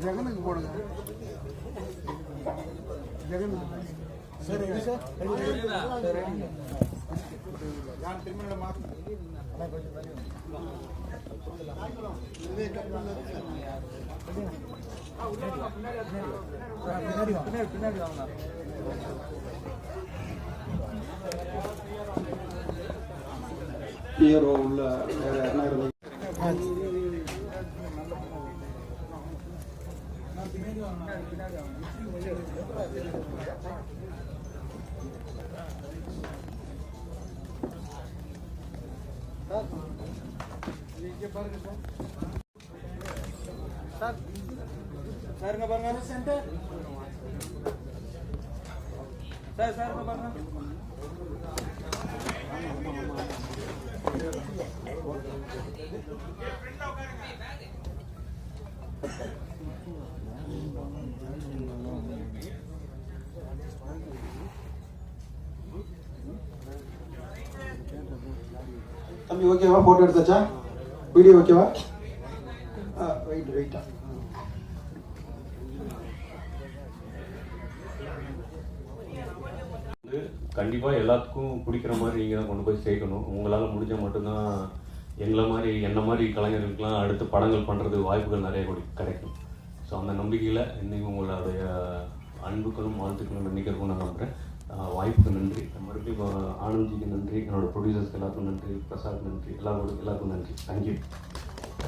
ஜெகனுக்கு போடுங்க. ஜெகன் சரிங்க சார். யார் திருமணமா பின்னாடி வாங்க. ஹீரோ உள்ள சாருங்க பாருங்க சென்டர் சாருங்க பாருங்க. தம்பி ஓகேவா? போட்டோ எடுத்தாச்சா? வீடியோ ஓகேவா? வெயிட்டா கண்டிப்பாக எல்லாத்துக்கும் பிடிக்கிற மாதிரி நீங்கள் தான் கொண்டு போய் சேர்க்கணும். உங்களால் முடிஞ்சால் மட்டும்தான் என்ன மாதிரி கலைஞர்களுக்கெல்லாம் அடுத்து படங்கள் பண்ணுறது வாய்ப்புகள் நிறைய கிடைக்கும். ஸோ அந்த நம்பிக்கையில் இன்றைக்கி உங்களுடைய அன்புக்களும் வாழ்த்துக்களும் நம்பிக்கைக்கும் நான் நம்புகிறேன். வாய்ப்புக்கு நன்றி. மறுபடியும் ஆனந்த்ஜிக்கு நன்றி, என்னோடய ப்ரொடியூசர்ஸ்க்கு எல்லாருக்கும் நன்றி, பிரசாத் நன்றி, எல்லாருக்கும் நன்றி. தேங்க்யூ.